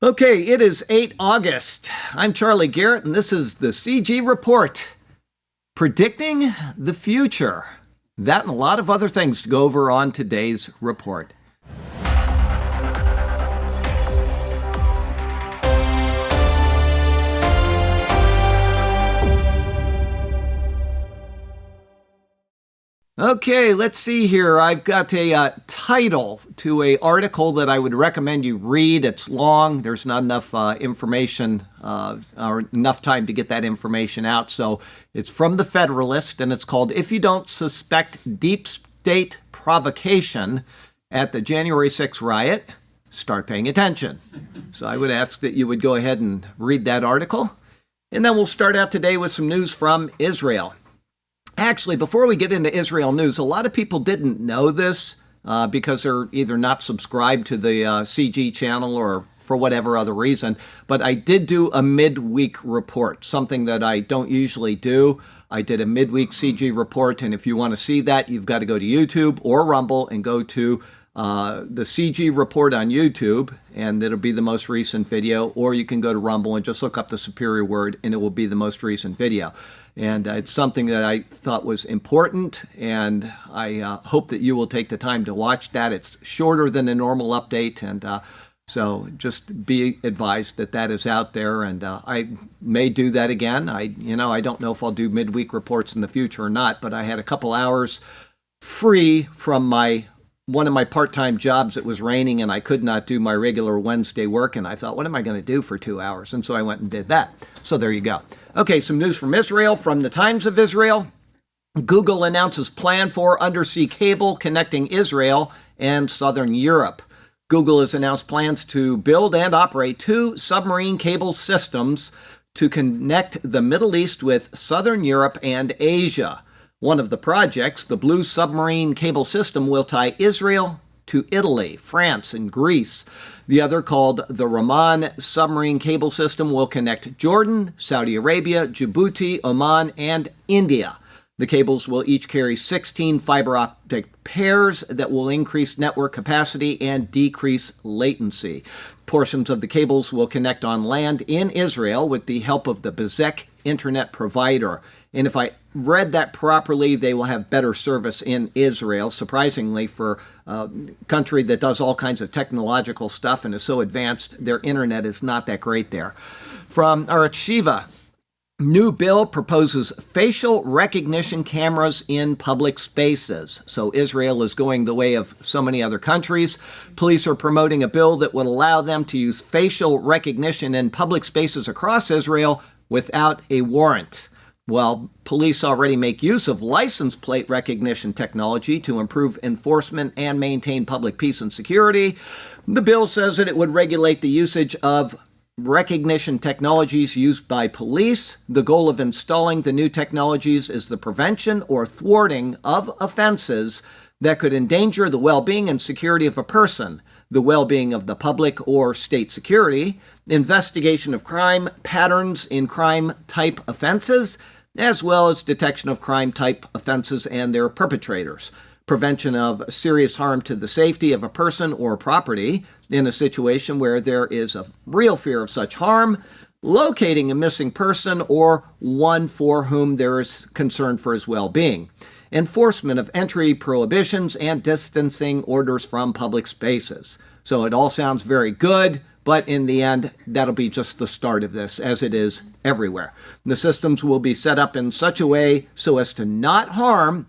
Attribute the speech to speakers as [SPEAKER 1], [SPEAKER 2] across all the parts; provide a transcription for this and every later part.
[SPEAKER 1] Okay, it is 8 August. I'm Charlie Garrett, and this is the CG Report. Predicting the future. That and a lot of other things to go over on today's report. Okay, let's see here. I've got a title to an article that I would recommend you read. It's long. There's not enough information or enough time to get that information out. So it's from the Federalist, and it's called "If You Don't Suspect Deep State Provocation at the January 6th Riot, Start Paying Attention." So I would ask that you would go ahead and read that article. And then we'll start out today with some news from Israel. Actually, before we get into Israel news, a lot of people didn't know this because they're either not subscribed to the CG channel or for whatever other reason. But I did do a midweek report, something that I don't usually do. I did a midweek CG report, and if you want to see that, you've got to go to YouTube or Rumble and go to the CG report on YouTube, and it'll be the most recent video, or you can go to Rumble and just look up the superior word, and it will be the most recent video. And it's something that I thought was important, and I hope that you will take the time to watch that. It's shorter than a normal update, and so just be advised that that is out there, and I may do that again. I don't know if I'll do midweek reports in the future or not, but I had a couple hours free from one of my part-time jobs. It was raining and I could not do my regular Wednesday work, and I thought, what am I going to do for 2 hours? And so I went and did that. So there you go. Okay, some news from Israel, from the Times of Israel. Google announces plan for undersea cable connecting Israel and southern Europe. Google has announced plans to build and operate 2 submarine cable systems to connect the Middle East with southern Europe and Asia. One of the projects, the Blue Submarine Cable System, will tie Israel to Italy, France, and Greece. The other, called the Rahman Submarine Cable System, will connect Jordan, Saudi Arabia, Djibouti, Oman, and India. The cables will each carry 16 fiber optic pairs that will increase network capacity and decrease latency. Portions of the cables will connect on land in Israel with the help of the Bezek internet provider. And if I read that properly, they will have better service in Israel. Surprisingly, for a country that does all kinds of technological stuff and is so advanced, their internet is not that great there. From Arutz Shiva, new bill proposes facial recognition cameras in public spaces. So Israel is going the way of so many other countries. Police are promoting a bill that would allow them to use facial recognition in public spaces across Israel without a warrant. Well, police already make use of license plate recognition technology to improve enforcement and maintain public peace and security. The bill says that it would regulate the usage of recognition technologies used by police. The goal of installing the new technologies is the prevention or thwarting of offenses that could endanger the well-being and security of a person, the well-being of the public or state security, investigation of crime patterns in crime-type offenses, as well as detection of crime-type offenses and their perpetrators, prevention of serious harm to the safety of a person or property in a situation where there is a real fear of such harm, locating a missing person or one for whom there is concern for his well-being, enforcement of entry prohibitions, and distancing orders from public spaces. So it all sounds very good, but in the end, that'll be just the start of this, as it is everywhere. The systems will be set up in such a way so as to not harm,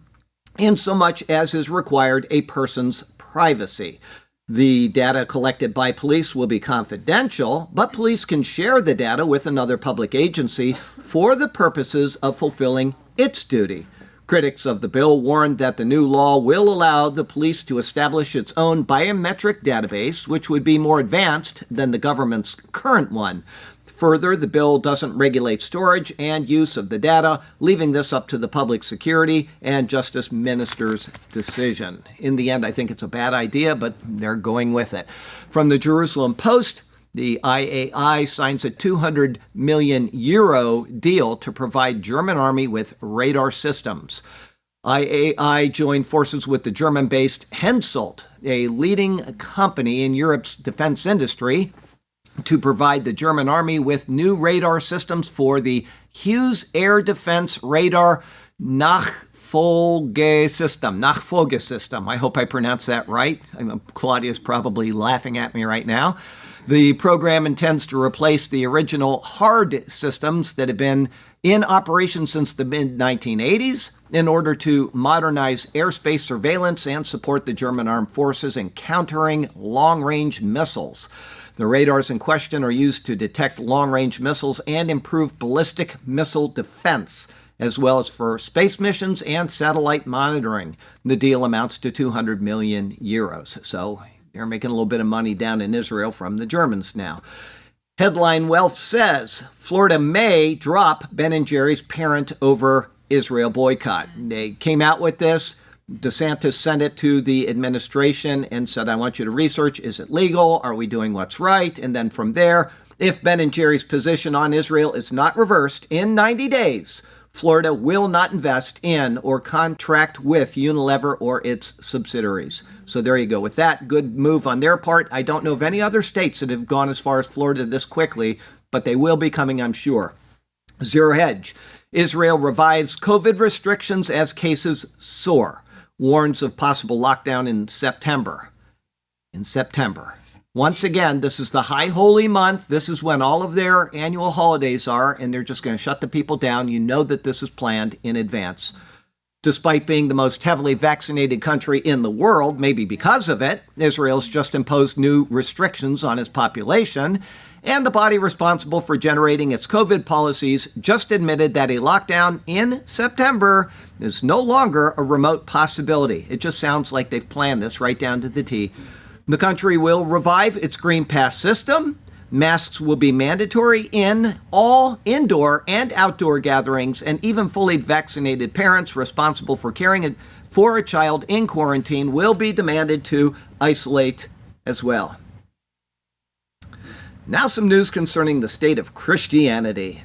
[SPEAKER 1] in so much as is required, a person's privacy. The data collected by police will be confidential, but police can share the data with another public agency for the purposes of fulfilling its duty. Critics of the bill warned that the new law will allow the police to establish its own biometric database, which would be more advanced than the government's current one. Further, the bill doesn't regulate storage and use of the data, leaving this up to the public security and justice minister's decision. In the end, I think it's a bad idea, but they're going with it. From the Jerusalem Post, the IAI signs a 200 million euro deal to provide German army with radar systems. IAI joined forces with the German-based Hensoldt, a leading company in Europe's defense industry, to provide the German army with new radar systems for the Hughes Air Defense Radar Nachfolgesystem. I hope I pronounced that right. Claudia's probably laughing at me right now. The program intends to replace the original HARD systems that have been in operation since the mid-1980s in order to modernize airspace surveillance and support the German armed forces in countering long-range missiles. The radars in question are used to detect long-range missiles and improve ballistic missile defense, as well as for space missions and satellite monitoring. The deal amounts to 200 million euros. So they're making a little bit of money down in Israel from the Germans now. Headline Wealth says Florida may drop Ben & Jerry's parent over Israel boycott. They came out with this. DeSantis sent it to the administration and said, I want you to research, is it legal? Are we doing what's right? And then from there, if Ben & Jerry's position on Israel is not reversed in 90 days, Florida will not invest in or contract with Unilever or its subsidiaries. So there you go. With that, good move on their part. I don't know of any other states that have gone as far as Florida this quickly, but they will be coming, I'm sure. Zero Hedge. Israel revives COVID restrictions as cases soar. Warns of possible lockdown in September. Once again, this is the high holy month. This is when all of their annual holidays are, and they're just going to shut the people down. You know that this is planned in advance. Despite being the most heavily vaccinated country in the world, maybe because of it, Israel's just imposed new restrictions on its population, and the body responsible for generating its COVID policies just admitted that a lockdown in September is no longer a remote possibility. It just sounds like they've planned this right down to the T. The country will revive its Green Pass system. Masks will be mandatory in all indoor and outdoor gatherings, and even fully vaccinated parents responsible for caring for a child in quarantine will be demanded to isolate as well. Now some news concerning the state of Christianity.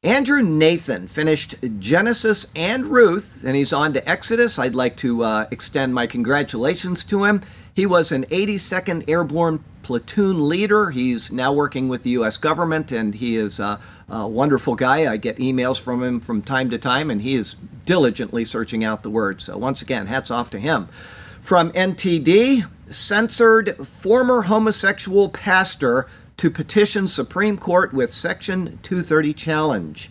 [SPEAKER 1] Andrew Nathan finished Genesis and Ruth, and he's on to Exodus. I'd like to extend my congratulations to him. He was an 82nd Airborne platoon leader. He's now working with the U.S. government, and he is a wonderful guy. I get emails from him from time to time, and he is diligently searching out the word. So once again, hats off to him. From NTD, censored former homosexual pastor to petition Supreme Court with Section 230 challenge.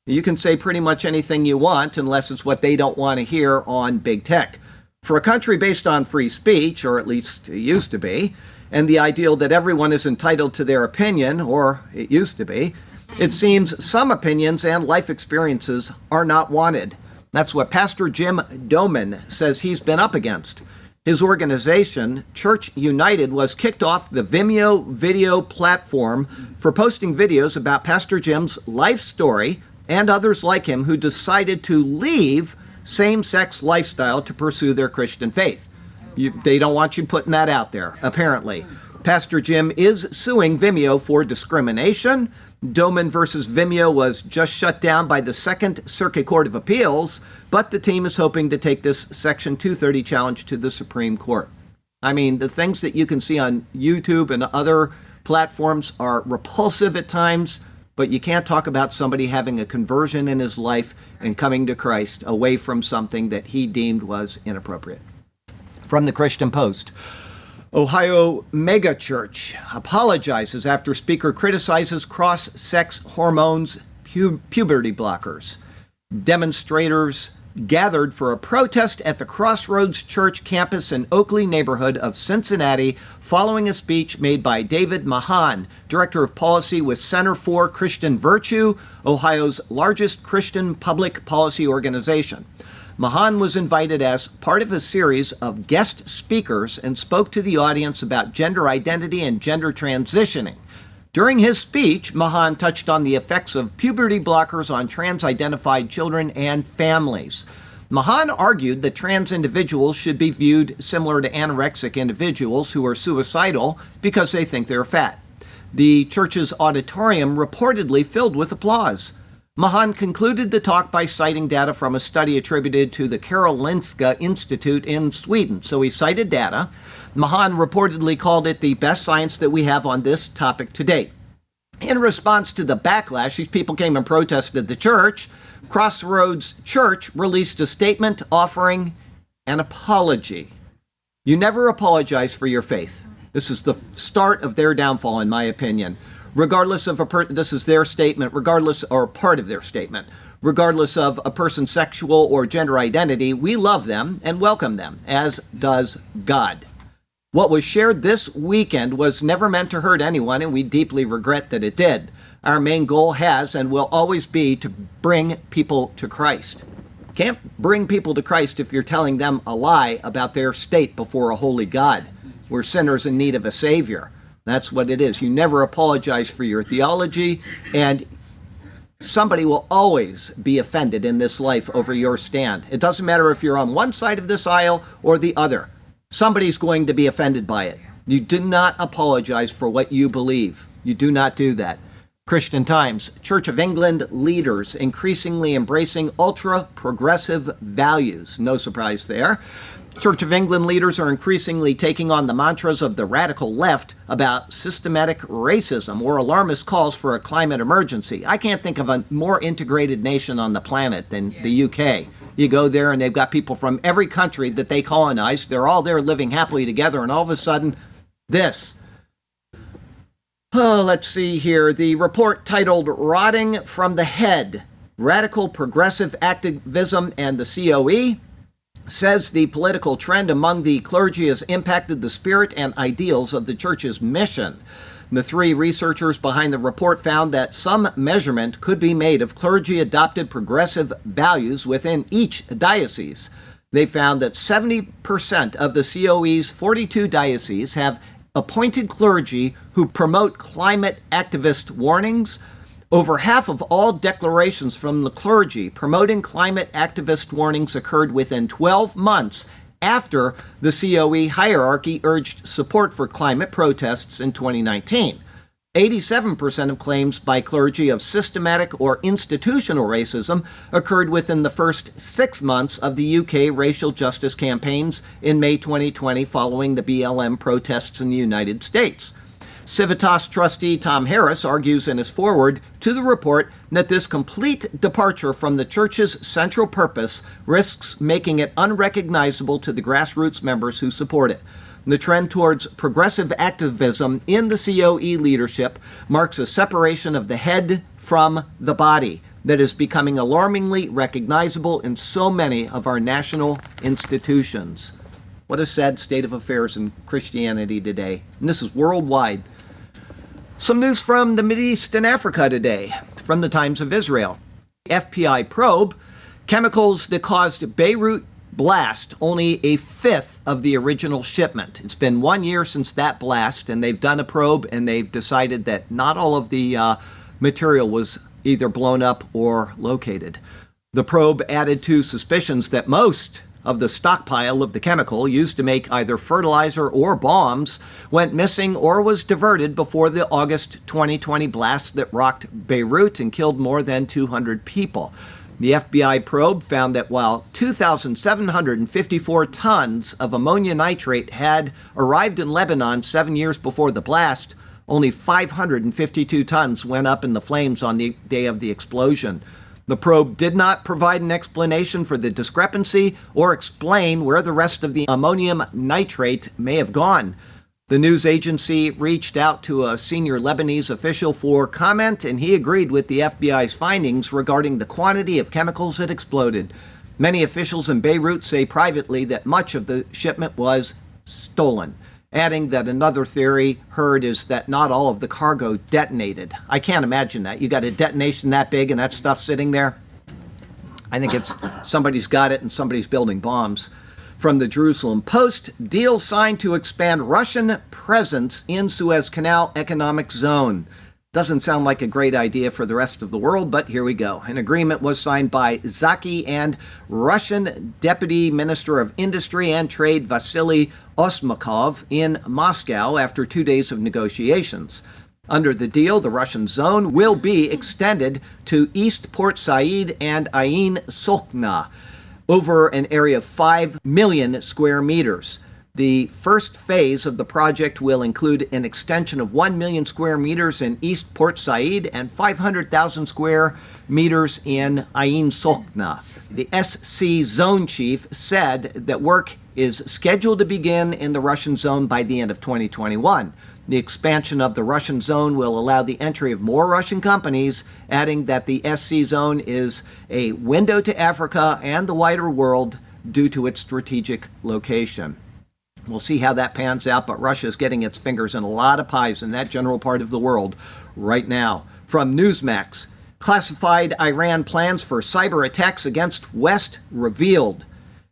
[SPEAKER 1] You can say pretty much anything you want unless it's what they don't want to hear on big tech. For a country based on free speech, or at least it used to be, and the ideal that everyone is entitled to their opinion, or it used to be, it seems some opinions and life experiences are not wanted. That's what Pastor Jim Doman says he's been up against. His organization, Church United, was kicked off the Vimeo video platform for posting videos about Pastor Jim's life story and others like him who decided to leave same-sex lifestyle to pursue their Christian faith. They don't want you putting that out there, apparently. Pastor Jim is suing Vimeo for discrimination. Doman versus Vimeo was just shut down by the Second Circuit Court of Appeals, but the team is hoping to take this Section 230 challenge to the Supreme Court. I mean, the things that you can see on YouTube and other platforms are repulsive at times, but you can't talk about somebody having a conversion in his life and coming to Christ away from something that he deemed was inappropriate. From the Christian Post, Ohio megachurch apologizes after speaker criticizes cross-sex hormones, puberty blockers. Demonstrators gathered for a protest at the Crossroads Church campus in Oakley neighborhood of Cincinnati following a speech made by David Mahan, Director of Policy with Center for Christian Virtue, Ohio's largest Christian public policy organization. Mahan was invited as part of a series of guest speakers and spoke to the audience about gender identity and gender transitioning. During his speech, Mahan touched on the effects of puberty blockers on trans-identified children and families. Mahan argued that trans individuals should be viewed similar to anorexic individuals who are suicidal because they think they're fat. The church's auditorium reportedly filled with applause. Mahan concluded the talk by citing data from a study attributed to the Karolinska Institute in Sweden. So he cited data. Mahan reportedly called it the best science that we have on this topic to date. In response to the backlash, these people came and protested the church. Crossroads Church released a statement offering an apology. You never apologize for your faith. This is the start of their downfall, in my opinion. Regardless of this is their statement, regardless, or part of their statement, regardless of a person's sexual or gender identity, we love them and welcome them, as does God. What was shared this weekend was never meant to hurt anyone, and we deeply regret that it did. Our main goal has and will always be to bring people to Christ. Can't bring people to Christ if you're telling them a lie about their state before a holy God. We're sinners in need of a Savior. That's what it is. You never apologize for your theology, and somebody will always be offended in this life over your stand. It doesn't matter if you're on one side of this aisle or the other. Somebody's going to be offended by it. You do not apologize for what you believe. You do not do that. Christian Times, Church of England leaders increasingly embracing ultra-progressive values. No surprise there. Church of England leaders are increasingly taking on the mantras of the radical left about systematic racism or alarmist calls for a climate emergency. I can't think of a more integrated nation on the planet than the UK. You go there and they've got people from every country that they colonized. They're all there living happily together, and all of a sudden, this. Oh, let's see here. The report titled Rotting from the Head, Radical Progressive Activism and the COE says the political trend among the clergy has impacted the spirit and ideals of the church's mission. The three researchers behind the report found that some measurement could be made of clergy-adopted progressive values within each diocese. They found that 70% of the COE's 42 dioceses have appointed clergy who promote climate activist warnings. Over half of all declarations from the clergy promoting climate activist warnings occurred within 12 months after the COE hierarchy urged support for climate protests in 2019. 87% of claims by clergy of systematic or institutional racism occurred within the first 6 months of the UK racial justice campaigns in May 2020 following the BLM protests in the United States. Civitas trustee Tom Harris argues in his foreword to the report that this complete departure from the church's central purpose risks making it unrecognizable to the grassroots members who support it. The trend towards progressive activism in the COE leadership marks a separation of the head from the body that is becoming alarmingly recognizable in so many of our national institutions. What a sad state of affairs in Christianity today. And this is worldwide. Some news from the Mideast and Africa today, from the Times of Israel. FBI probe, chemicals that caused Beirut blast, only a fifth of the original shipment. It's been 1 year since that blast, and they've done a probe, and they've decided that not all of the material was either blown up or located. The probe added to suspicions that most of the stockpile of the chemical used to make either fertilizer or bombs went missing or was diverted before the August 2020 blast that rocked Beirut and killed more than 200 people. The FBI probe found that while 2,754 tons of ammonia nitrate had arrived in Lebanon 7 years before the blast, only 552 tons went up in the flames on the day of the explosion. The probe did not provide an explanation for the discrepancy or explain where the rest of the ammonium nitrate may have gone. The news agency reached out to a senior Lebanese official for comment, and he agreed with the FBI's findings regarding the quantity of chemicals that exploded. Many officials in Beirut say privately that much of the shipment was stolen, adding that another theory heard is that not all of the cargo detonated. I can't imagine that. You got a detonation that big and that stuff sitting there? I think it's somebody's got it and somebody's building bombs. From the Jerusalem Post, deal signed to expand Russian presence in Suez Canal economic zone. Doesn't sound like a great idea for the rest of the world, but here we go. An agreement was signed by Zaki and Russian Deputy Minister of Industry and Trade Vasily Osmakov in Moscow after 2 days of negotiations. Under the deal, the Russian zone will be extended to East Port Said and Ain Sokhna over an area of 5 million square meters. The first phase of the project will include an extension of 1 million square meters in East Port Said and 500,000 square meters in Ain Sokhna. The SC Zone Chief said that work is scheduled to begin in the Russian zone by the end of 2021. The expansion of the Russian zone will allow the entry of more Russian companies, adding that the SC zone is a window to Africa and the wider world due to its strategic location. We'll see how that pans out, but Russia is getting its fingers in a lot of pies in that general part of the world right now. From Newsmax, classified Iran plans for cyber attacks against West revealed.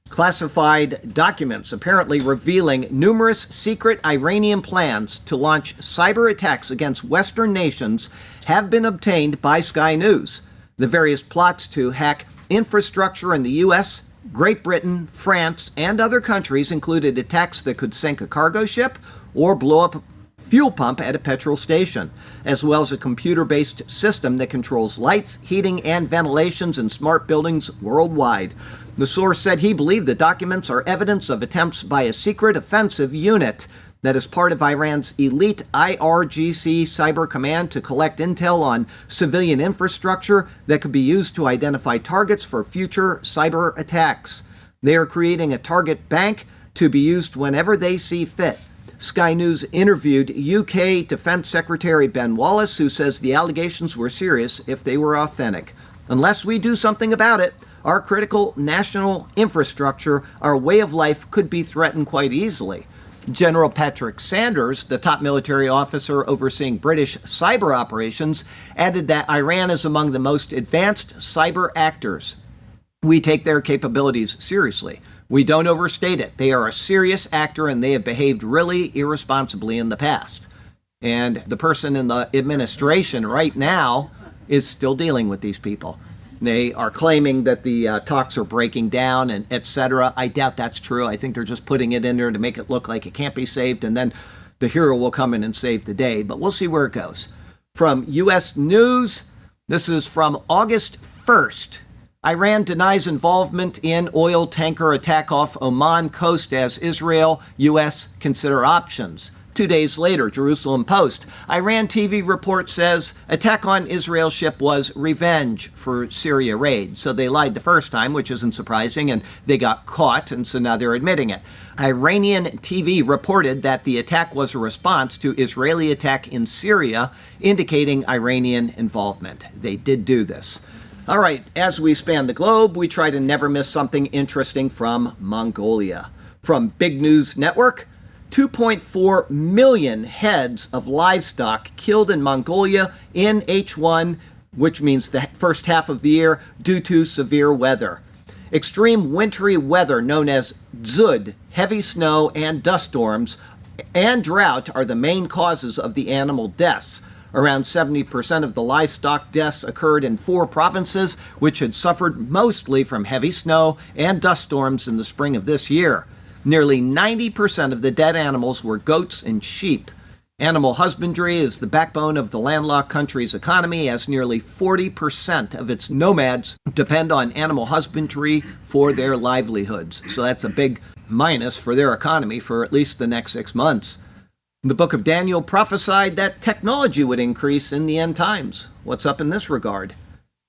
[SPEAKER 1] Classified documents apparently revealing numerous secret Iranian plans to launch cyber attacks against Western nations have been obtained by Sky News. The various plots to hack infrastructure in the U.S., Great Britain, France, and other countries included attacks that could sink a cargo ship or blow up a fuel pump at a petrol station, as well as a computer-based system that controls lights, heating, and ventilations in smart buildings worldwide. The source said he believed the documents are evidence of attempts by a secret offensive unit that is part of Iran's elite IRGC cyber command to collect intel on civilian infrastructure that could be used to identify targets for future cyber attacks. They are creating a target bank to be used whenever they see fit. Sky News interviewed UK Defense Secretary Ben Wallace, who says the allegations were serious if they were authentic. Unless we do something about it, our critical national infrastructure, our way of life, could be threatened quite easily. General Patrick Sanders, the top military officer overseeing British cyber operations, added that Iran is among the most advanced cyber actors. We take their capabilities seriously. We don't overstate it. They are a serious actor and they have behaved really irresponsibly in the past. And the person in the administration right now is still dealing with these people. They are claiming that the talks are breaking down and etc. I doubt that's true. I think they're just putting it in there to make it look like it can't be saved, and then the hero will come in and save the day. But we'll see where it goes. From U.S. News, this is from August 1st. Iran denies involvement in oil tanker attack off Oman coast as Israel, U.S. consider options. 2 days later, Jerusalem Post. Iran TV report says attack on Israel ship was revenge for Syria raid. So they lied the first time, which isn't surprising, and they got caught, and so now they're admitting it. Iranian TV reported that the attack was a response to Israeli attack in Syria, indicating Iranian involvement. They did do this. All right, as we span the globe, we try to never miss something interesting from Mongolia. From Big News Network, 2.4 million heads of livestock killed in Mongolia in H1, which means the first half of the year, due to severe weather. Extreme wintry weather known as dzud, heavy snow and dust storms, and drought are the main causes of the animal deaths. Around 70% of the livestock deaths occurred in 4 provinces, which had suffered mostly from heavy snow and dust storms in the spring of this year. Nearly 90% of the dead animals were goats and sheep. Animal husbandry is the backbone of the landlocked country's economy, as nearly 40% of its nomads depend on animal husbandry for their livelihoods. So that's a big minus for their economy for at least the next 6 months. The book of Daniel prophesied that technology would increase in the end times. What's up in this regard?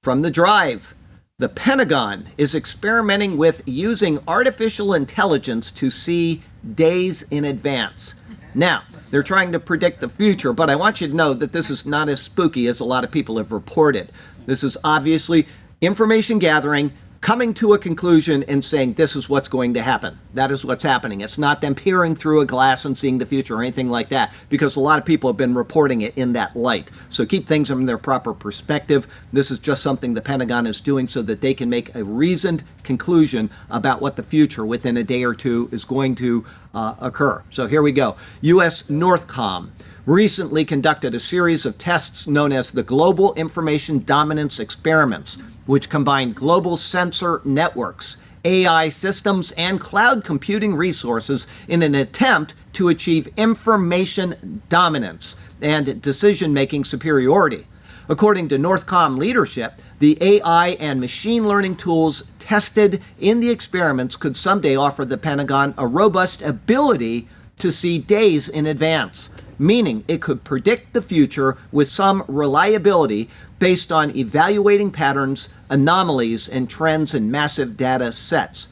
[SPEAKER 1] From The Drive. The Pentagon is experimenting with using artificial intelligence to see days in advance. Now, they're trying to predict the future, but I want you to know that this is not as spooky as a lot of people have reported. This is obviously information gathering, coming to a conclusion and saying this is what's going to happen. That is what's happening. It's not them peering through a glass and seeing the future or anything like that, because a lot of people have been reporting it in that light. So keep things in their proper perspective. This is just something the Pentagon is doing so that they can make a reasoned conclusion about what the future within a day or two is going to occur. So here we go. U.S. Northcom recently conducted a series of tests known as the Global Information Dominance Experiments, which combined global sensor networks, AI systems, and cloud computing resources in an attempt to achieve information dominance. and decision-making superiority. According to Northcom leadership, the AI and machine learning tools tested in the experiments could someday offer the Pentagon a robust ability to see days in advance, meaning it could predict the future with some reliability based on evaluating patterns, anomalies, and trends in massive data sets.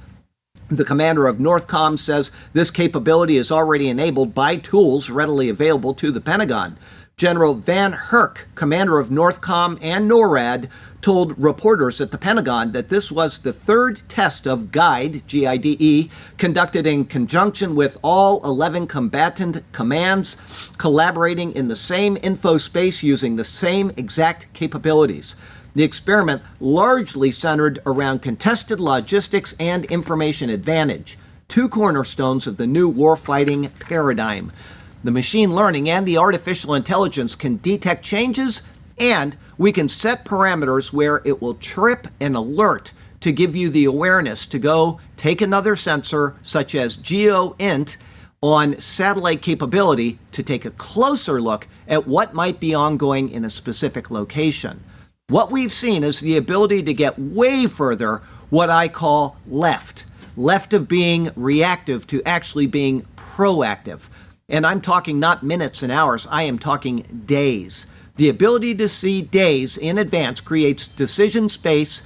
[SPEAKER 1] The commander of Northcom says this capability is already enabled by tools readily available to the Pentagon. General Van Herk, commander of Northcom and NORAD, told reporters at the Pentagon that this was the third test of GUIDE, G-I-D-E, conducted in conjunction with all 11 combatant commands, collaborating in the same info space using the same exact capabilities. The experiment largely centered around contested logistics and information advantage, two cornerstones of the new warfighting paradigm. The machine learning and the artificial intelligence can detect changes, and we can set parameters where it will trip an alert to give you the awareness to go take another sensor, such as GeoInt, on satellite capability to take a closer look at what might be ongoing in a specific location. What we've seen is the ability to get way further, what I call left of being reactive to actually being proactive. And I'm talking not minutes and hours, I am talking days. The ability to see days in advance creates decision space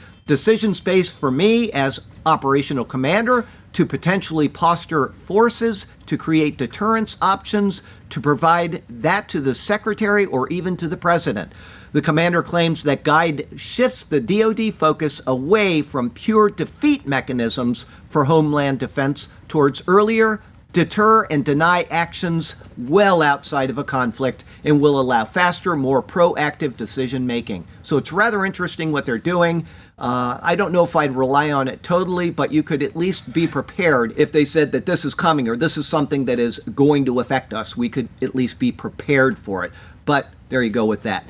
[SPEAKER 1] for me as operational commander to potentially posture forces, to create deterrence options, to provide that to the secretary or even to the president. The commander claims that GUIDE shifts the DoD focus away from pure defeat mechanisms for homeland defense towards earlier, deter and deny actions well outside of a conflict, and will allow faster, more proactive decision making. So it's rather interesting what they're doing. I don't know if I'd rely on it totally, but you could at least be prepared if they said that this is coming or this is something that is going to affect us. We could at least be prepared for it. But there you go with that.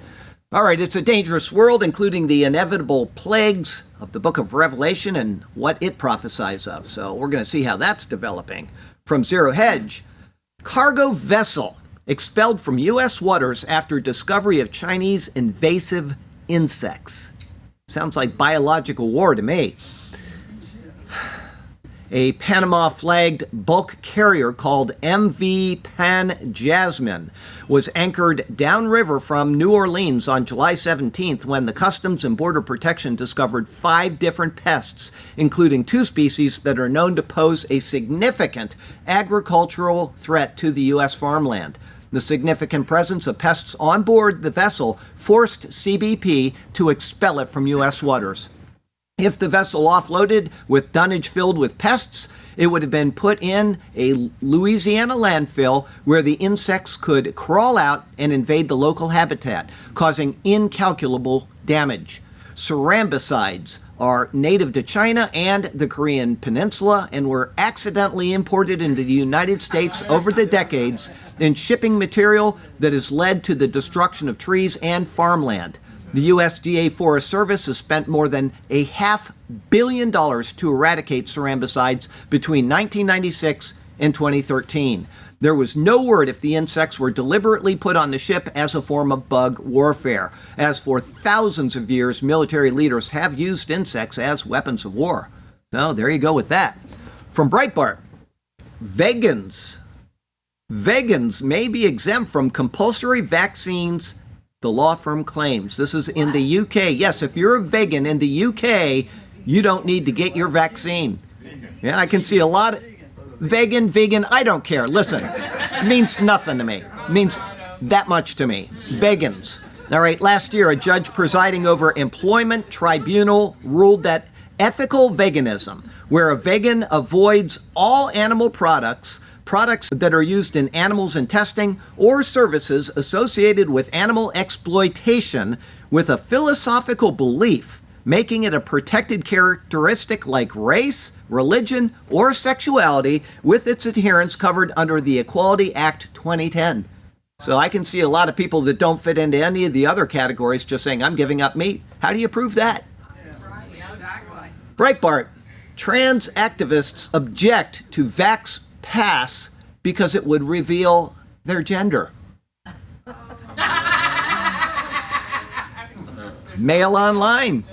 [SPEAKER 1] All right, it's a dangerous world, including the inevitable plagues of the book of Revelation and what it prophesies of. So we're going to see how that's developing. From Zero Hedge, cargo vessel expelled from U.S. waters after discovery of Chinese invasive insects. Sounds like biological war to me. A Panama-flagged bulk carrier called MV Pan Jasmine was anchored downriver from New Orleans on July 17th when the Customs and Border Protection discovered 5 different pests, including 2 species that are known to pose a significant agricultural threat to the U.S. farmland. The significant presence of pests on board the vessel forced CBP to expel it from U.S. waters. If the vessel offloaded with dunnage filled with pests, it would have been put in a Louisiana landfill where the insects could crawl out and invade the local habitat, causing incalculable damage. Cerambicides are native to China and the Korean Peninsula and were accidentally imported into the United States over the decades in shipping material that has led to the destruction of trees and farmland. The USDA Forest Service has spent more than $500 million to eradicate cerambicides between 1996 and 2013. There was no word if the insects were deliberately put on the ship as a form of bug warfare. As for thousands of years, military leaders have used insects as weapons of war. So there you go with that. From Breitbart, vegans may be exempt from compulsory vaccines, the law firm claims. This is in the UK. Yes, if you're a vegan in the UK, you don't need to get your vaccine. Yeah, I can see a lot of vegan, I don't care. Listen, it means nothing to me. It means that much to me. Vegans. All right, last year, a judge presiding over employment tribunal ruled that ethical veganism, where a vegan avoids all animal products that are used in animals in testing, or services associated with animal exploitation with a philosophical belief, making it a protected characteristic like race, religion, or sexuality, with its adherents covered under the Equality Act 2010. So I can see a lot of people that don't fit into any of the other categories just saying, I'm giving up meat. How do you prove that?
[SPEAKER 2] Exactly.
[SPEAKER 1] Breitbart, trans activists object to Vax Pass because it would reveal their gender. Mail online.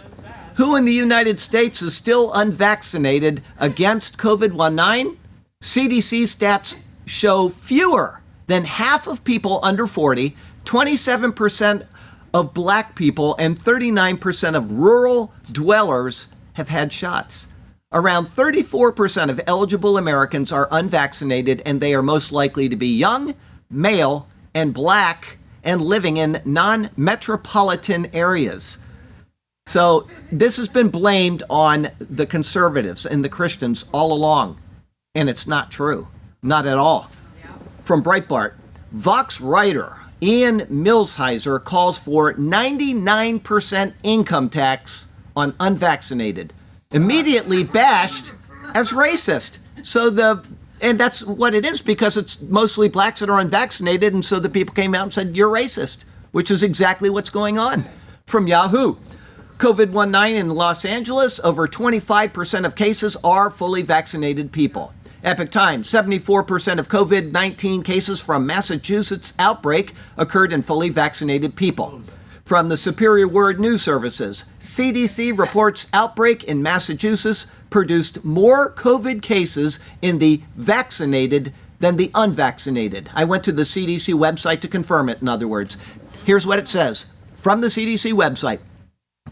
[SPEAKER 1] Who in the United States is still unvaccinated against COVID-19? CDC stats show fewer than half of people under 40, 27% of black people, and 39% of rural dwellers have had shots. Around 34% of eligible Americans are unvaccinated, and they are most likely to be young, male, and black, and living in non-metropolitan areas. So this has been blamed on the conservatives and the Christians all along, and it's not true. Not at all. From Breitbart, Vox writer Ian Millsheiser calls for 99% income tax on unvaccinated, immediately bashed as racist. And that's what it is, because it's mostly blacks that are unvaccinated, and so the people came out and said, you're racist, which is exactly what's going on. From Yahoo, COVID-19 in Los Angeles, over 25% of cases are fully vaccinated people. Epic Times, 74% of COVID-19 cases from Massachusetts outbreak occurred in fully vaccinated people. From the Superior Word News Services, CDC reports outbreak in Massachusetts produced more COVID cases in the vaccinated than the unvaccinated. I went to the CDC website to confirm it, in other words. Here's what it says from the CDC website.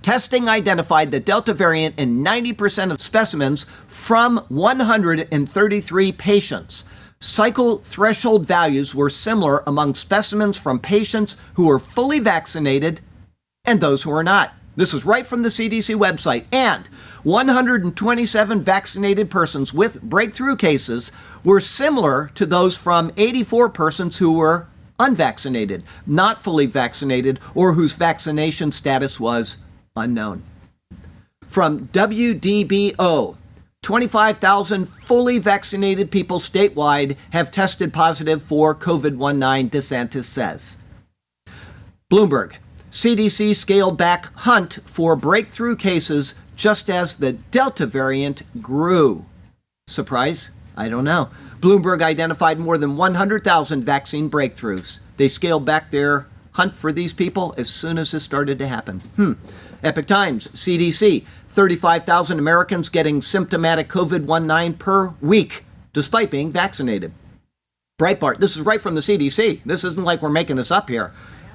[SPEAKER 1] Testing identified the Delta variant in 90% of specimens from 133 patients. Cycle threshold values were similar among specimens from patients who were fully vaccinated and those who were not. This is right from the CDC website. And 127 vaccinated persons with breakthrough cases were similar to those from 84 persons who were unvaccinated, not fully vaccinated, or whose vaccination status was unknown. From WDBO, 25,000 fully vaccinated people statewide have tested positive for COVID-19, DeSantis says. Bloomberg, CDC scaled back hunt for breakthrough cases just as the Delta variant grew. Surprise? I don't know. Bloomberg identified more than 100,000 vaccine breakthroughs. They scaled back their hunt for these people as soon as this started to happen. Epic Times, CDC, 35,000 Americans getting symptomatic COVID-19 per week, despite being vaccinated. Breitbart, this is right from the CDC. This isn't like we're making this up here.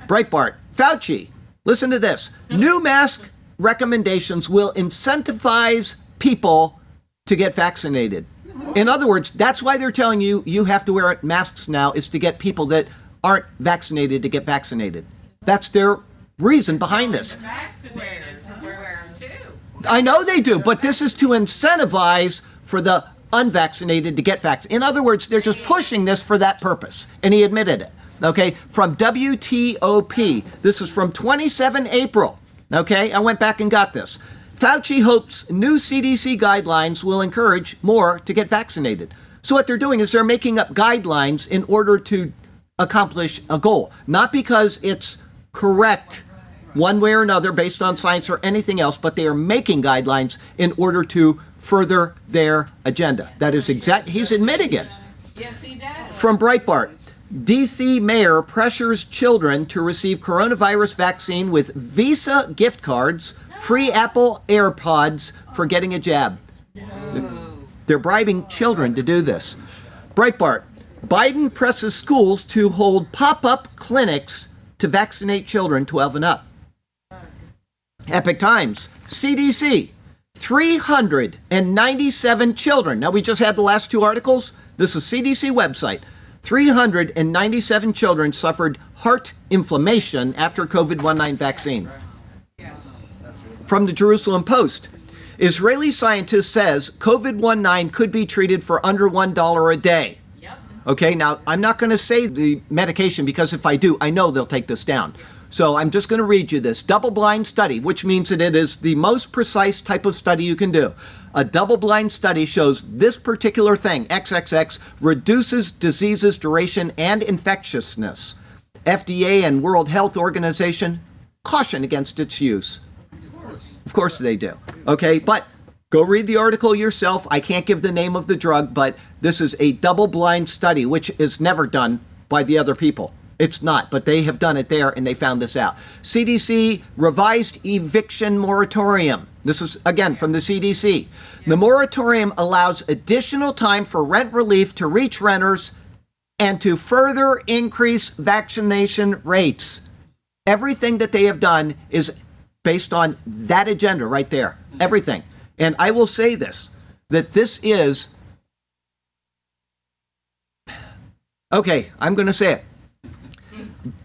[SPEAKER 1] Breitbart, Fauci, listen to this. New mask recommendations will incentivize people to get vaccinated. In other words, that's why they're telling you you have to wear masks now, is to get people that aren't vaccinated to get vaccinated. That's their reason behind this.
[SPEAKER 2] Vaccinators wear them too.
[SPEAKER 1] I know they do, but this is to incentivize for the unvaccinated to get vaccinated. In other words, they're just pushing this for that purpose, and he admitted it. Okay, from WTOP, this is from 27 April. Okay, I went back and got this. Fauci hopes new CDC guidelines will encourage more to get vaccinated. So what they're doing is they're making up guidelines in order to accomplish a goal, not because it's correct one way or another based on science or anything else, but they are making guidelines in order to further their agenda. That is exact. He's admitting it.
[SPEAKER 2] Yes, he does.
[SPEAKER 1] From Breitbart, DC mayor pressures children to receive coronavirus vaccine with Visa gift cards, free Apple AirPods for getting a jab. They're bribing children to do this. Breitbart, Biden presses schools to hold pop-up clinics to vaccinate children 12 and up. Epic Times, CDC, 397 children. Now, we just had the last two articles. This is CDC website. 397 children suffered heart inflammation after COVID-19 vaccine. From the Jerusalem Post, Israeli scientist says COVID-19 could be treated for under $1 a day. Okay, now I'm not going to say the medication because if I do, I know they'll take this down. So I'm just going to read you this. Double-blind study, which means that it is the most precise type of study you can do. A double-blind study shows this particular thing, XXX, reduces diseases, duration, and infectiousness. FDA and World Health Organization caution against its use. Of course they do. Okay, but go read the article yourself. I can't give the name of the drug, but this is a double-blind study, which is never done by the other people. It's not, but they have done it there, and they found this out. CDC revised eviction moratorium. This is, again, from the CDC. The moratorium allows additional time for rent relief to reach renters and to further increase vaccination rates. Everything that they have done is based on that agenda right there. Everything. And I will say this, that this is, okay, I'm going to say it.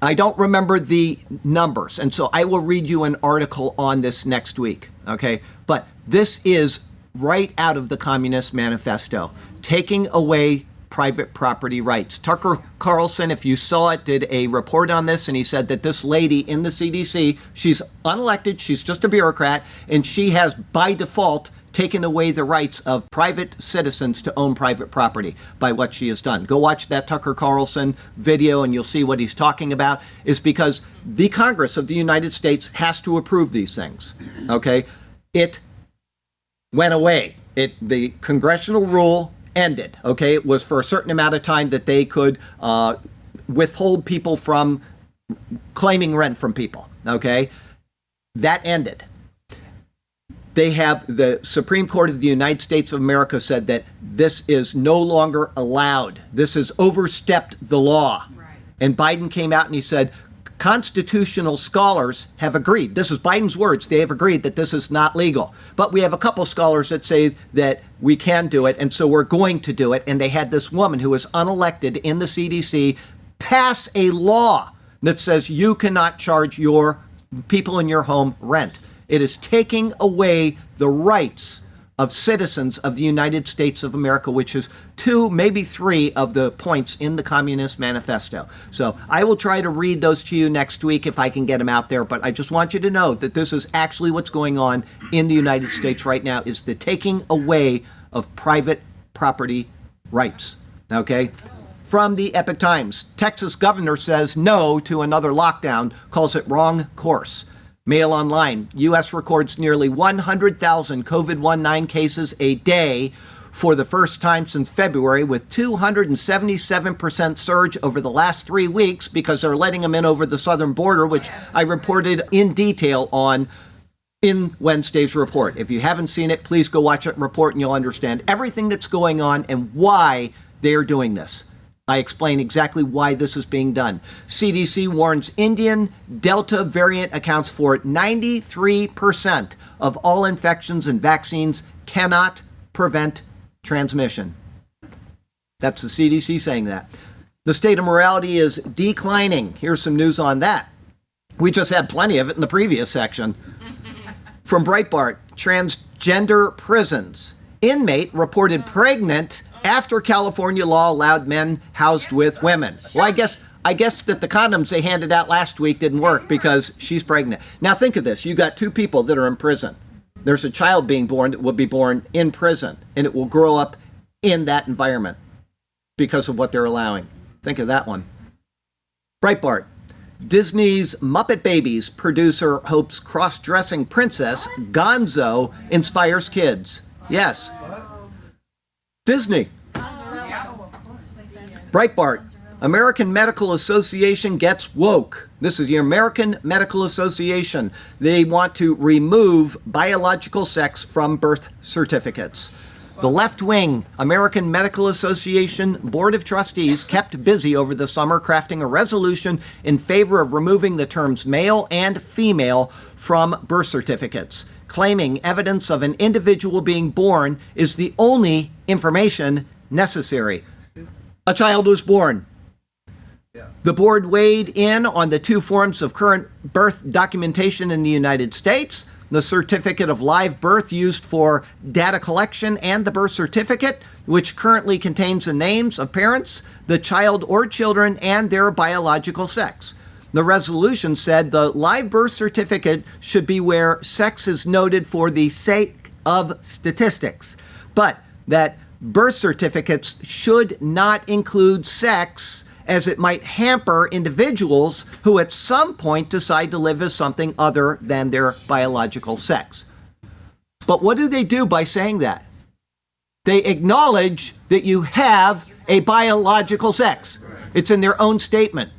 [SPEAKER 1] I don't remember the numbers, and so I will read you an article on this next week, okay? But this is right out of the Communist Manifesto, taking away private property rights. Tucker Carlson, if you saw it, did a report on this, and he said that this lady in the CDC, she's unelected, she's just a bureaucrat, and she has, by default, taken away the rights of private citizens to own private property by what she has done. Go watch that Tucker Carlson video and you'll see what he's talking about. Is because the Congress of the United States has to approve these things. Okay? It went away. The congressional rule ended. Okay? It was for a certain amount of time that they could withhold people from claiming rent from people. Okay? That ended. They have, the Supreme Court of the United States of America said that this is no longer allowed. This has overstepped the law. Right. And Biden came out and he said, constitutional scholars have agreed. This is Biden's words. They have agreed that this is not legal. But we have a couple scholars that say that we can do it, and so we're going to do it. And they had this woman who was unelected in the CDC pass a law that says you cannot charge your people in your home rent. It is taking away the rights of citizens of the United States of America, which is 2, maybe 3 of the points in the Communist Manifesto. So I will try to read those to you next week if I can get them out there. But I just want you to know that this is actually what's going on in the United States right now, is the taking away of private property rights. Okay? From the Epoch Times, Texas governor says no to another lockdown, calls it wrong course. Mail Online, U.S. records nearly 100,000 COVID-19 cases a day for the first time since February, with 277% surge over the last 3 weeks because they're letting them in over the southern border, which I reported in detail on in Wednesday's report. If you haven't seen it, please go watch that report and you'll understand everything that's going on and why they are doing this. I explain exactly why this is being done. CDC warns Indian Delta variant accounts for 93% of all infections, and vaccines cannot prevent transmission. That's the CDC saying that. The state of morality is declining. Here's some news on that. We just had plenty of it in the previous section. From Breitbart, transgender prisons. Inmate reported pregnant after California law allowed men housed with women. Well, I guess that the condoms they handed out last week didn't work because she's pregnant. Now think of this. You got 2 people that are in prison. There's a child being born that will be born in prison, and it will grow up in that environment because of what they're allowing. Think of that one. Breitbart. Disney's Muppet Babies producer hopes cross-dressing princess Gonzo inspires kids. Yes. Disney. Breitbart. American Medical Association gets woke. This is the American Medical Association. They want to remove biological sex from birth certificates. The left-wing American Medical Association Board of Trustees kept busy over the summer crafting a resolution in favor of removing the terms male and female from birth certificates, claiming evidence of an individual being born is the only information necessary. A child was born. The board weighed in on the 2 forms of current birth documentation in the United States: the certificate of live birth used for data collection and the birth certificate, which currently contains the names of parents, the child or children, and their biological sex. The resolution said the live birth certificate should be where sex is noted for the sake of statistics, but that birth certificates should not include sex, as it might hamper individuals who at some point decide to live as something other than their biological sex. But what do they do by saying that? They acknowledge that you have a biological sex. It's in their own statement.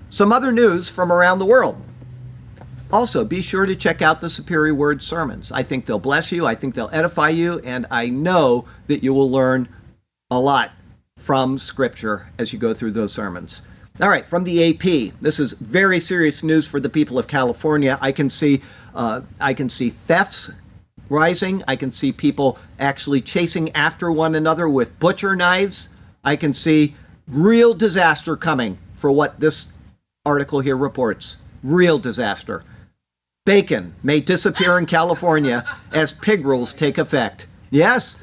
[SPEAKER 1] Some other news from around the world. Also, be sure to check out the Superior Word sermons. I think they'll bless you, I think they'll edify you, and I know that you will learn a lot from Scripture as you go through those sermons. All right, from the AP, this is very serious news for the people of California. I can see thefts rising. I can see people actually chasing after one another with butcher knives. I can see real disaster coming for what this article here reports. Real disaster. Bacon may disappear in California as pig rules take effect. Yes,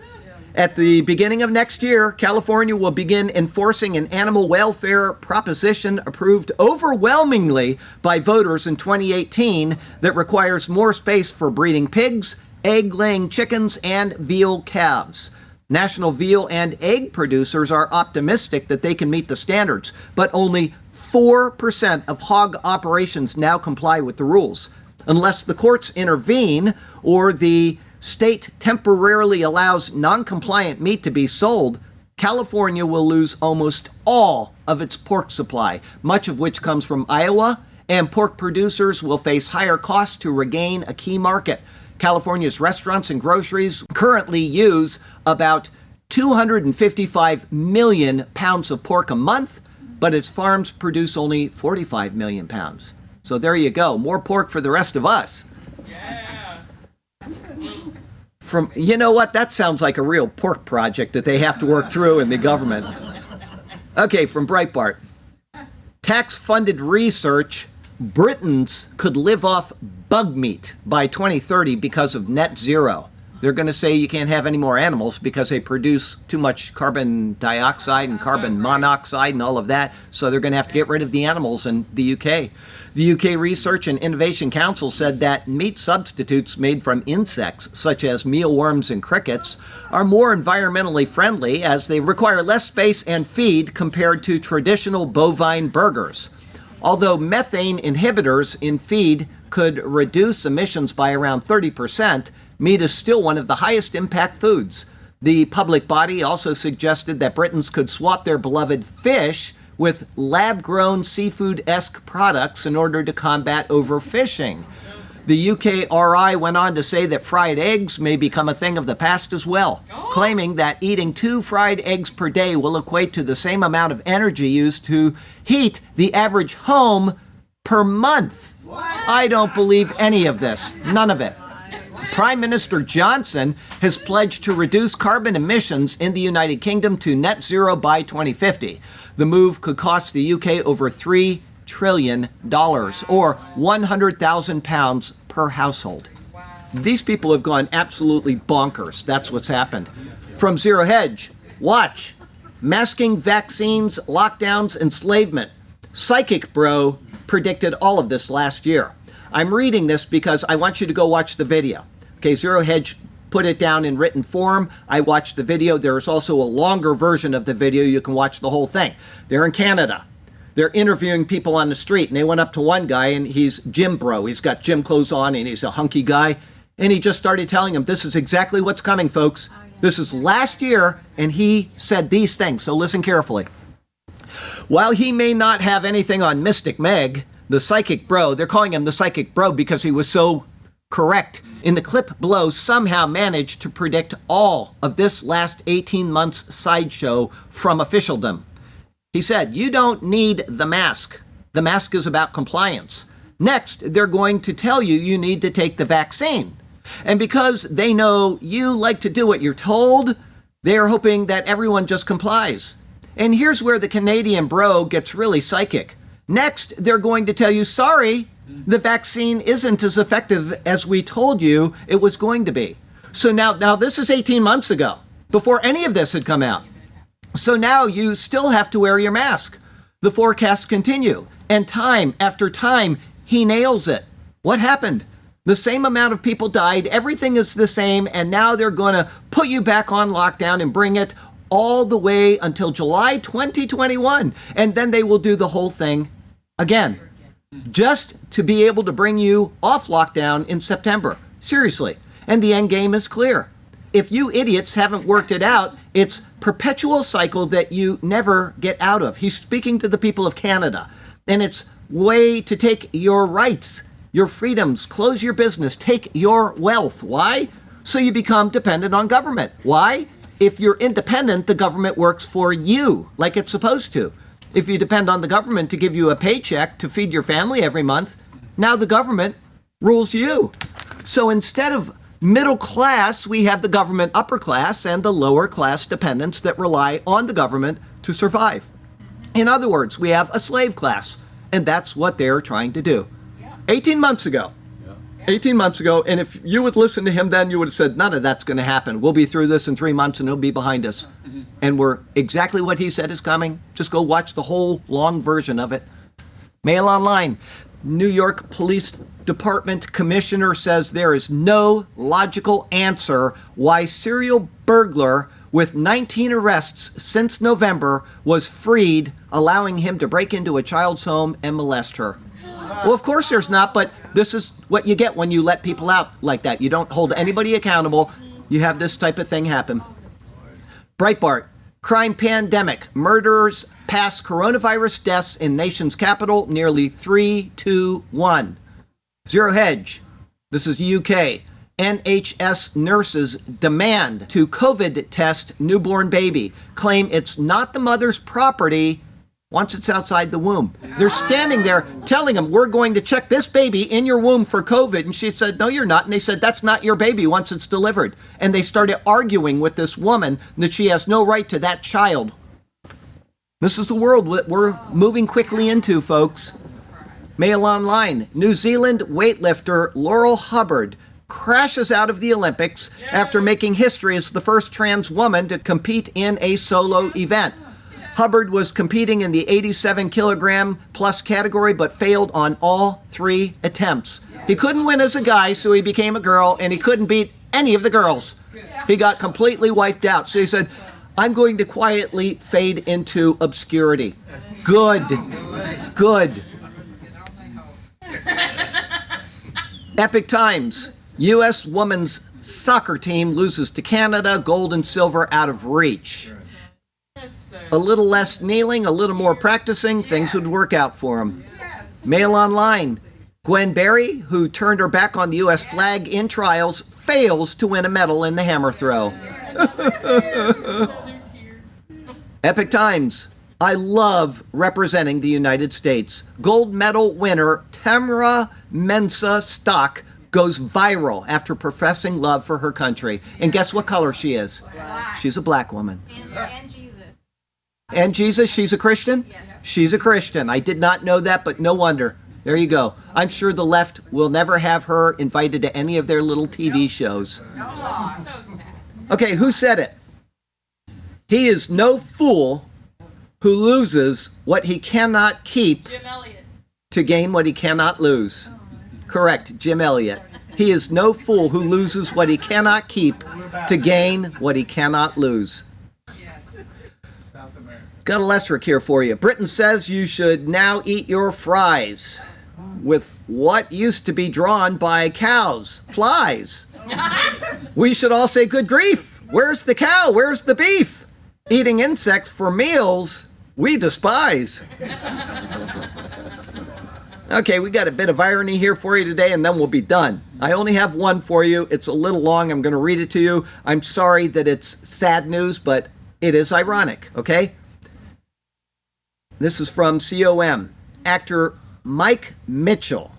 [SPEAKER 1] at the beginning of next year, California will begin enforcing an animal welfare proposition approved overwhelmingly by voters in 2018 that requires more space for breeding pigs, egg-laying chickens, and veal calves. National veal and egg producers are optimistic that they can meet the standards, but only 4% of hog operations now comply with the rules. Unless the courts intervene or the state temporarily allows non-compliant meat to be sold, California will lose almost all of its pork supply, much of which comes from Iowa, and pork producers will face higher costs to regain a key market. California's restaurants and groceries currently use about 255 million pounds of pork a month, but its farms produce only 45 million pounds. So there you go, more pork for the rest of us.
[SPEAKER 2] Yes.
[SPEAKER 1] From, you know what, that sounds like a real pork project that they have to work through in the government. Okay, from Breitbart. Tax-funded research, Britons could live off bug meat by 2030 because of net zero. They're going to say you can't have any more animals because they produce too much carbon dioxide and carbon monoxide and all of that, so they're going to have to get rid of the animals in the UK. The UK Research and Innovation Council said that meat substitutes made from insects, such as mealworms and crickets, are more environmentally friendly as they require less space and feed compared to traditional bovine burgers. Although methane inhibitors in feed could reduce emissions by around 30%, meat is still one of the highest impact foods. The public body also suggested that Britons could swap their beloved fish with lab-grown seafood-esque products in order to combat overfishing. The UKRI went on to say that fried eggs may become a thing of the past as well, claiming that eating 2 fried eggs per day will equate to the same amount of energy used to heat the average home per month. I don't believe any of this, none of it. Prime Minister Johnson has pledged to reduce carbon emissions in the United Kingdom to net zero by 2050. The move could cost the UK over $3 trillion, or 100,000 pounds per household. These people have gone absolutely bonkers. That's what's happened. From Zero Hedge, watch. Masking vaccines, lockdowns, enslavement. Psychic Bro predicted all of this last year. I'm reading this because I want you to go watch the video. Okay, Zero Hedge put it down in written form. I watched the video. There's also a longer version of the video. You can watch the whole thing. They're in Canada. They're interviewing people on the street, and they went up to one guy, and he's Jim Bro. He's got gym clothes on, and he's a hunky guy. And he just started telling them, this is exactly what's coming, folks. This is last year, and he said these things, so listen carefully. While he may not have anything on Mystic Meg, the Psychic Bro, they're calling him the Psychic Bro because he was so correct. In the clip below, somehow managed to predict all of this last 18 months sideshow from officialdom. He said, you don't need the mask. The mask is about compliance. Next, they're going to tell you you need to take the vaccine. And because they know you like to do what you're told, they are hoping that everyone just complies. And here's where the Canadian bro gets really psychic. Next, they're going to tell you, sorry, the vaccine isn't as effective as we told you it was going to be. So now this is 18 months ago, before any of this had come out. So now you still have to wear your mask. The forecasts continue, and time after time, he nails it. What happened? The same amount of people died, everything is the same, and now they're going to put you back on lockdown and bring it all the way until July 2021, and then they will do the whole thing again, just to be able to bring you off lockdown in September. Seriously. And the end game is clear. If you idiots haven't worked it out, it's perpetual cycle that you never get out of. He's speaking to the people of Canada, and it's way to take your rights, your freedoms, close your business, take your wealth. Why? So you become dependent on government. Why? If you're independent, the government works for you like it's supposed to. If you depend on the government to give you a paycheck to feed your family every month, now the government rules you. So instead of middle class, we have the government upper class and the lower class dependents that rely on the government to survive. In other words, we have a slave class, and that's what they're trying to do. 18 months ago. 18 months ago, and if you would listen to him then, you would have said, none of that's going to happen. We'll be through this in 3 months and it'll be behind us. And we're exactly what he said is coming. Just go watch the whole long version of it. Mail Online. New York Police Department Commissioner says there is no logical answer why serial burglar with 19 arrests since November was freed, allowing him to break into a child's home and molest her. Well, of course there's not, but this is what you get when you let people out like that. You don't hold anybody accountable. You have this type of thing happen. Breitbart. Crime pandemic. Murderers pass coronavirus deaths in nation's capital nearly 3-1. Zero Hedge. This is UK. NHS nurses demand to COVID test newborn baby. Claim it's not the mother's property once it's outside the womb. They're standing there telling him, we're going to check this baby in your womb for COVID. And she said, no, you're not. And they said, that's not your baby once it's delivered. And they started arguing with this woman that she has no right to that child. This is the world that we're moving quickly into, folks. Mail Online. New Zealand weightlifter Laurel Hubbard crashes out of the Olympics after making history as the first trans woman to compete in a solo event. Hubbard was competing in the 87 kilogram plus category, but failed on all 3 attempts. He couldn't win as a guy, so he became a girl, and he couldn't beat any of the girls. He got completely wiped out. So he said, I'm going to quietly fade into obscurity. Good. Good. Epic Times. U.S. women's soccer team loses to Canada, gold and silver out of reach. A little less kneeling, a little more practicing, things would work out for him. Mail Online. Gwen Berry, who turned her back on the U.S. flag in trials, fails to win a medal in the hammer throw. Epic Times. I love representing the United States. Gold medal winner Tamara Mensah Stock goes viral after professing love for her country. And guess what color she is?
[SPEAKER 2] Black.
[SPEAKER 1] She's a black woman.
[SPEAKER 2] And Jesus.
[SPEAKER 1] And Jesus, she's a Christian?
[SPEAKER 2] Yes.
[SPEAKER 1] She's a Christian. I did not know that, but no wonder. There you go. I'm sure the left will never have her invited to any of their little TV shows.
[SPEAKER 2] Oh, so sad.
[SPEAKER 1] Okay, who said it? He is no fool who loses what he cannot keep
[SPEAKER 2] Jim Elliott.
[SPEAKER 1] to gain what he cannot lose. Correct, Jim Elliott. He is no fool who loses what he cannot keep to gain what he cannot lose.
[SPEAKER 2] Yes.
[SPEAKER 1] Got a lesric here for you. Britain says you should now eat your fries with what used to be drawn by cows, flies. We should all say, good grief, where's the cow? Where's the beef? Eating insects for meals, we despise. Okay, we got a bit of irony here for you today, and then we'll be done. I only have one for you. It's a little long. I'm going to read it to you. I'm sorry that it's sad news, but it is ironic, okay? This is from COM. Actor Mike Mitchell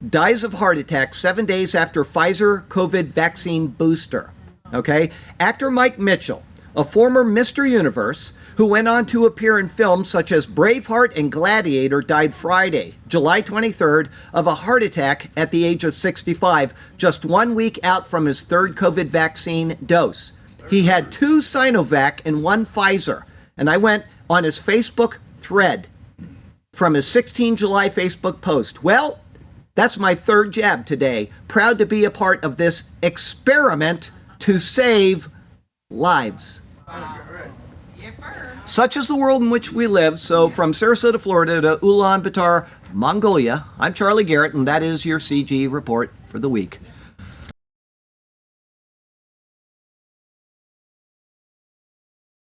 [SPEAKER 1] dies of heart attack 7 days after Pfizer COVID vaccine booster, okay? Actor Mike Mitchell, a former Mr. Universe, who went on to appear in films such as Braveheart and Gladiator, died Friday, July 23rd, of a heart attack at the age of 65, just 1 week out from his third COVID vaccine dose. He had 2 Sinovac and 1 Pfizer, and I went on his Facebook thread from his 16 July Facebook post. Well, that's my 3rd jab today. Proud to be a part of this experiment to save lives. Such is the world in which we live. So from Sarasota, Florida to Ulaanbaatar, Mongolia, I'm Charlie Garrett, and that is your CG report for the week.